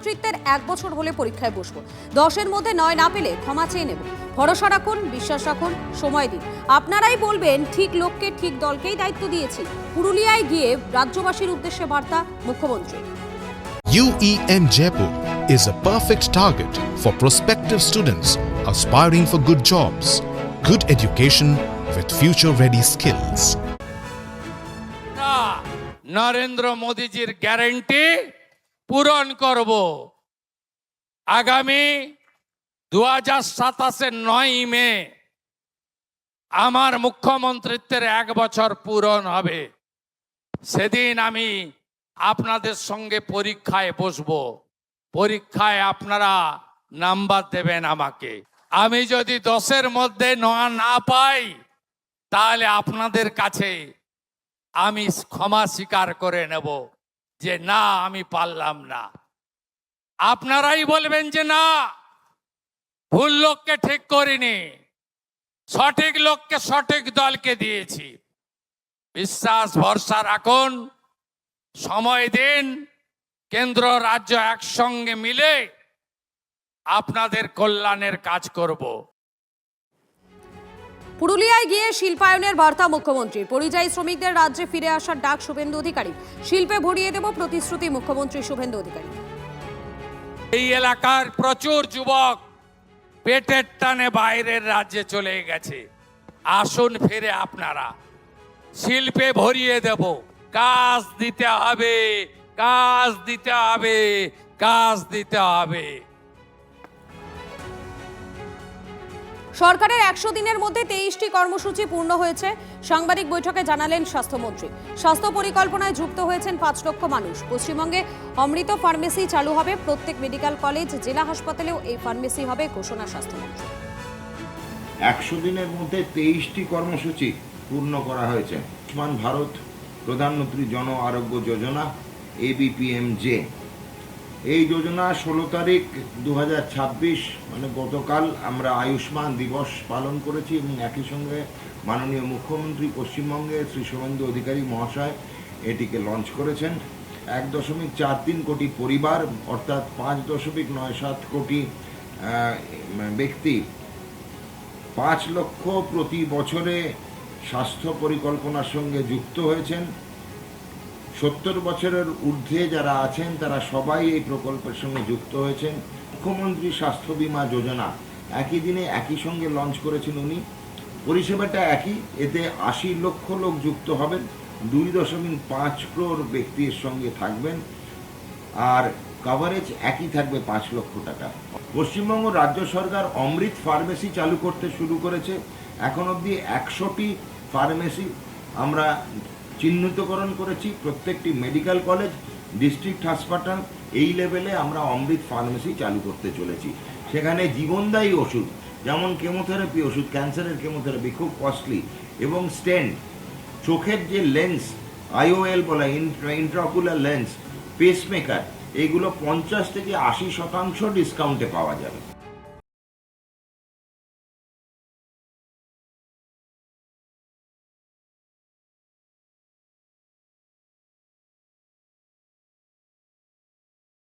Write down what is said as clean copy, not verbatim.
মুখ্যমন্ত্রীত্বের 1 বছর হলে পরীক্ষায় বসবো। 10-এর মধ্যে 9 না পেলে ক্ষমা চেয়ে নেব। ভরসা রাখুন, বিশ্বাস রাখুন, সময় দিন। আপনারাই বলবেন ঠিক লোককে ঠিক দলকেই দায়িত্ব দিয়েছি। পুরুলিয়ায় গিয়ে রাজ্যবাসীর উদ্দেশ্যে বার্তা মুখ্যমন্ত্রী। UEM Jaipur is a perfect target for prospective students aspiring for good jobs, good education with future-ready skills. Narendra মোদীজির গ্যারান্টি পূরণ করব। আগামী 2027-এর 9 মে আমার মুখ্যমন্ত্রীত্বের 1 বছর পূরণ হবে। সেদিন আমি আপনাদের সঙ্গে পরীক্ষায় বসবো। পরীক্ষায় আপনারা নাম্বার দেবেন আমাকে। আমি যদি 10-এর মধ্যে 9 না পাই তাহলে আপনাদের কাছে আমি ক্ষমা স্বীকার করে নেব যে না, আমি পারলাম না। আপনারাই বলবেন যে না, ভুল লোককে ঠিক করিনি, সঠিক লোককে সঠিক দলকে দিয়েছি। বিশ্বাস ভরসা রাখুন, সময় দিন। কেন্দ্র রাজ্য একসঙ্গে মিলে আপনাদের কল্যাণের কাজ করব। পুরুলিয়ায় গিয়ে শিল্পায়নের বার্তা মুখ্যমন্ত্রীর। পরিযায়ী শ্রমিকদের রাজ্যে ফিরে আসার ডাক শুভেন্দু অধিকারী। শিল্পে ভরিয়ে দেব প্রতিশ্রুতি মুখ্যমন্ত্রী শুভেন্দু অধিকারী। এই এলাকার প্রচুর যুবক পেটের টানে বাইরের রাজ্যে চলে গেছে। আসুন ফিরে আপনারা, শিল্পে ভরিয়ে দেব। কাজ দিতে হবে, কাজ দিতে হবে, কাজ দিতে হবে। সরকারের 100 দিনের মধ্যে 23টি কর্মসূচি পূর্ণ হয়েছে। সাংবাদিক বৈঠকে জানালেন স্বাস্থ্যমন্ত্রী। স্বাস্থ্য পরিকল্পনায় যুক্ত হয়েছেন 5 লক্ষ মানুষ। পশ্চিমবঙ্গে অমৃত ফার্মেসি চালু হবে। প্রত্যেক মেডিকেল কলেজ, জেলা হাসপাতালেও এই ফার্মেসি হবে, ঘোষণা স্বাস্থ্যমন্ত্রী। 100 দিনের মধ্যে 23টি কর্মসূচি পূর্ণ করা হয়েছে। আয়ুষ্মান ভারত প্রধানমন্ত্রী জন আরোগ্য যোজনা ABPMJ, এই যোজনা 16 তারিখ 2026 মানে গতকাল আমরা আয়ুষ্মান দিবস পালন করেছি এবং একই সঙ্গে মাননীয় মুখ্যমন্ত্রী পশ্চিমবঙ্গে শ্রী শুভেন্দু অধিকারী মহাশয় এটিকে লঞ্চ করেছেন। 1.43 কোটি পরিবার অর্থাৎ 5.97 কোটি ব্যক্তি 5 লক্ষ প্রতি বছরে স্বাস্থ্য পরিকল্পনার সঙ্গে যুক্ত হয়েছেন। 70 বছরের ঊর্ধ্বে যারা আছেন তারা সবাই এই প্রকল্পের সঙ্গে যুক্ত হয়েছেন। মুখ্যমন্ত্রী স্বাস্থ্য বীমা যোজনা একই দিনে একই সঙ্গে লঞ্চ করেছেন উনি। পরিষেবাটা একই, এতে 80 লক্ষ লোক যুক্ত হবেন। 2.5 crore ব্যক্তির সঙ্গে থাকবেন আর কভারেজ একই থাকবে 5 লক্ষ টাকা। পশ্চিমবঙ্গ রাজ্য সরকার অমৃত ফার্মেসি চালু করতে শুরু করেছে। এখন অবধি 100টি ফার্মেসি আমরা চিহ্নিতকরণ করেছি। প্রত্যেকটি মেডিকেল কলেজ, ডিস্ট্রিক্ট হাসপাতাল এই লেভেলে আমরা অমৃত ফার্মেসি চালু করতে চলেছি। সেখানে জীবনদায়ী ওষুধ যেমন কেমোথেরাপি ওষুধ, ক্যান্সারের কেমোথেরাপি খুব কস্টলি, এবং স্টেন্ট, চোখের যে লেন্স IOL বলা ইন্ট্রাঅকুলার লেন্স, পেসমেকার, এইগুলো 50 থেকে 80% ডিসকাউন্টে পাওয়া যাবে।